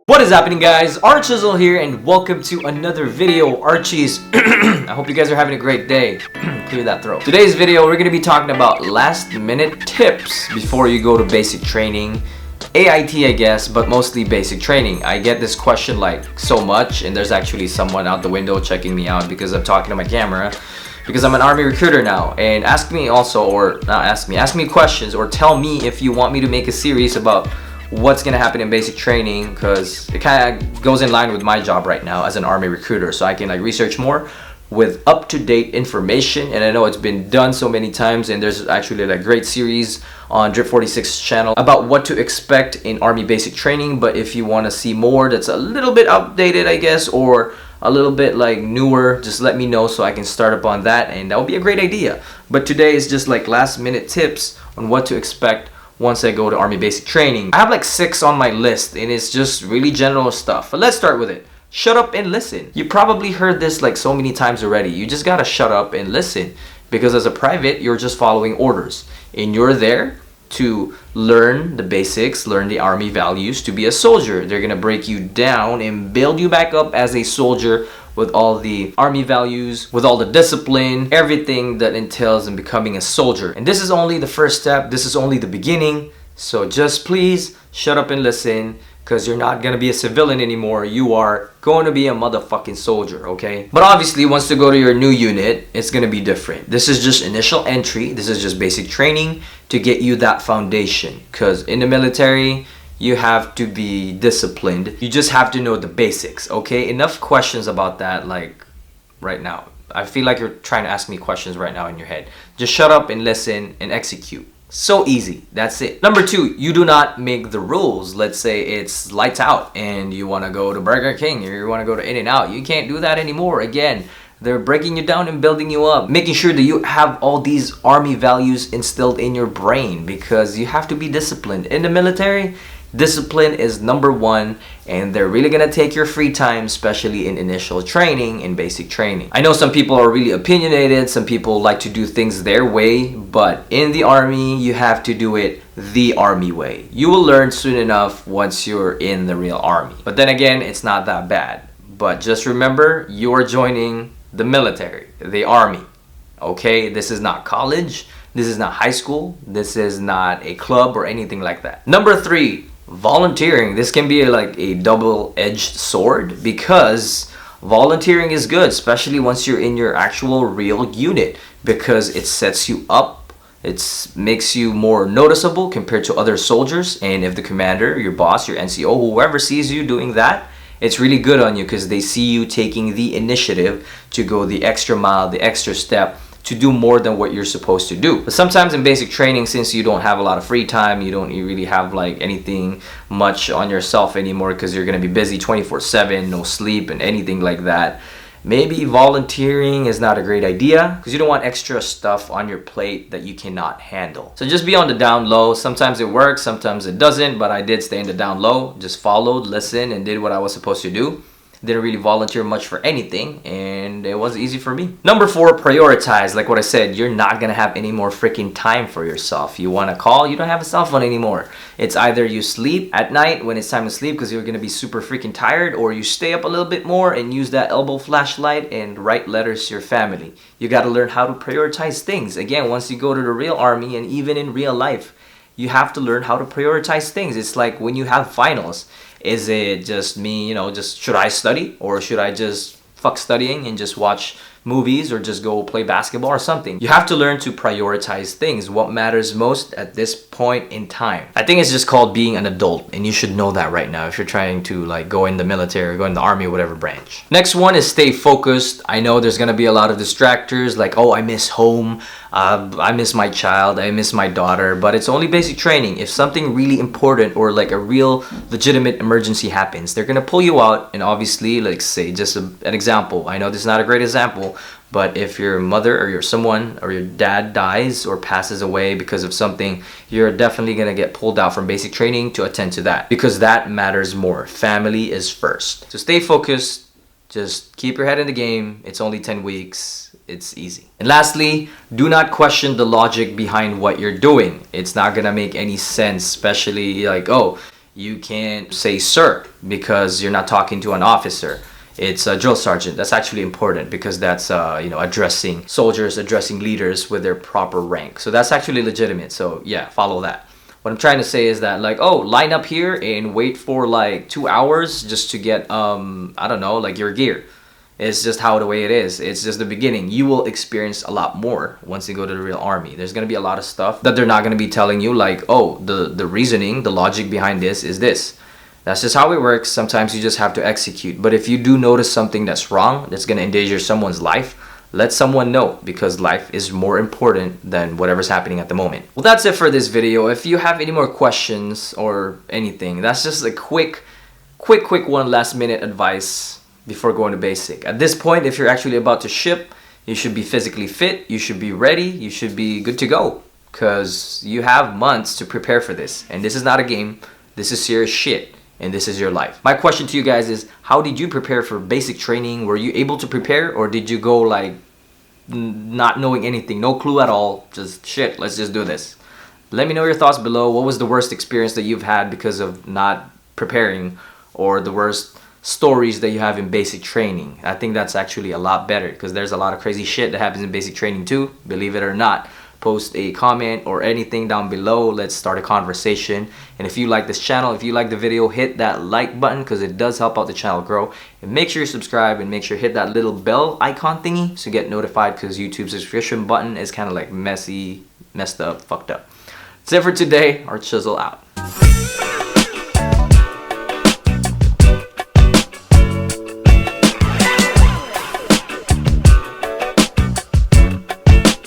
What is happening, guys? ARCHIEzzle here, and welcome to another video. Archies, I hope you guys are having a great day. Clear that throat. Today's video, we're going to be talking about last minute tips before you go to basic training. AIT, I guess, but mostly basic training. I get this question like so much, and there's actually someone out the window checking me out because I'm talking to my camera, because I'm an Army recruiter now. And ask me also, or not ask me questions, or tell me if you want me to make a series about what's gonna happen in basic training, because it kind of goes in line with my job right now as an Army recruiter, so I can like research more with up-to-date information. And I know it's been done so many times, and there's actually like a great series on Drip 46's channel about what to expect in Army basic training. But if you want to see more that's a little bit outdated, I guess, or a little bit like newer, just let me know so I can start up on that, and that would be a great idea. But today is just like last minute tips on what to expect once I go to Army basic training. I have like 6 on my list, and it's just really general stuff. But let's start with it. Shut up and listen. You probably heard this like so many times already. You just gotta shut up and listen, because as a private, you're just following orders, and you're there to learn the basics, learn the Army values to be a soldier. They're gonna break you down and build you back up as a soldier with all the Army values, with all the discipline, everything that entails in becoming a soldier. And this is only the first step. This is only the beginning. So just please shut up and listen, because you're not gonna be a civilian anymore. You are going to be a motherfucking soldier, okay? But obviously, once you go to your new unit, it's gonna be different. This is just initial entry. This is just basic training to get you that foundation, because in the military, you have to be disciplined. You just have to know the basics, okay? Enough questions about that, like, right now. I feel like you're trying to ask me questions right now in your head. Just shut up and listen and execute. So easy. That's it. Number 2, you do not make the rules. Let's say it's lights out and you want to go to Burger King or you want to go to In-N-Out. You can't do that anymore. Again, they're breaking you down and building you up, making sure that you have all these Army values instilled in your brain, because you have to be disciplined. In the military, discipline is number 1, and they're really gonna take your free time, especially in initial training and basic training. I know some people are really opinionated, some people like to do things their way, but in the Army, you have to do it the Army way. You will learn soon enough once you're in the real Army. But then again, it's not that bad. But just remember, you're joining the military, the Army. Okay, this is not college, this is not high school, this is not a club or anything like that. Number 3, volunteering. This can be like a double-edged sword, because volunteering is good, especially once you're in your actual real unit, because it sets you up. It makes you more noticeable compared to other soldiers, and if the commander, your boss, your NCO, whoever sees you doing that, it's really good on you, because they see you taking the initiative to go the extra mile, the extra step, to do more than what you're supposed to do. But sometimes in basic training, since you don't have a lot of free time, you really have like anything much on yourself anymore, because you're gonna be busy 24/7, no sleep and anything like that. Maybe volunteering is not a great idea, because you don't want extra stuff on your plate that you cannot handle. So just be on the down low. Sometimes it works, sometimes it doesn't, but I did stay in the down low, just followed, listened, and did what I was supposed to do. Didn't really volunteer much for anything, and it was easy for me. Number 4, prioritize. Like what I said, you're not gonna have any more freaking time for yourself. You want to call, you don't have a cell phone anymore. It's either you sleep at night when it's time to sleep because you're gonna be super freaking tired, or you stay up a little bit more and use that elbow flashlight and write letters to your family. You gotta learn how to prioritize things. Again, once you go to the real Army, and even in real life, you have to learn how to prioritize things. It's like when you have finals. Is it just me, just should I study, or should I just fuck studying and just watch movies, or just go play basketball or something? You have to learn to prioritize things. What matters most at this point in time? I think it's just called being an adult, and you should know that right now if you're trying to like go in the military, go in the Army, whatever branch. Next one is stay focused. I know there's gonna be a lot of distractors, like, oh, I miss home, I miss my child, I miss my daughter, but it's only basic training. If something really important or like a real legitimate emergency happens, they're gonna pull you out. And obviously, like say just an example, I know this is not a great example, but if your mother or someone or your dad dies or passes away because of something, you're definitely gonna get pulled out from basic training to attend to that, because that matters more. Family is first. So stay focused. Just keep your head in the game. It's only 10 weeks. It's easy. And lastly, do not question the logic behind what you're doing. It's not gonna make any sense, especially like, oh, You can't say sir because you're not talking to an officer. It's a drill sergeant. That's actually important because that's addressing soldiers, addressing leaders with their proper rank. So that's actually legitimate. So yeah, follow that. What I'm trying to say is that, like, oh, line up here and wait for like 2 hours just to get I don't know, like your gear. It's just how the way it is. It's just the beginning. You will experience a lot more once you go to the real army. There's gonna be a lot of stuff that they're not gonna be telling you, like, oh, the reasoning, the logic behind this is this. That's just how it works. Sometimes you just have to execute. But if you do notice something that's wrong, that's gonna endanger someone's life, let someone know, because life is more important than whatever's happening at the moment. Well, that's it for this video. If you have any more questions or anything, that's just a quick one last minute advice before going to basic. At this point, if you're actually about to ship, you should be physically fit, you should be ready, you should be good to go, because you have months to prepare for this. And this is not a game, this is serious shit, and this is your life. My question to you guys is, how did you prepare for basic training? Were you able to prepare, or did you go like not knowing anything, no clue at all, just shit, let's just do this? Let me know your thoughts below. What was the worst experience that you've had because of not preparing, or the worst stories that you have in basic training? I think that's actually a lot better, because there's a lot of crazy shit that happens in basic training too, believe it or not. Post a comment or anything down below. Let's start a conversation. And if you like this channel, if you like the video, hit that like button, because it does help out the channel grow. And make sure you subscribe, and make sure you hit that little bell icon thingy so you get notified, because YouTube's subscription button is kind of like messed up, fucked up. That's it for today. ARCHIEzzle out.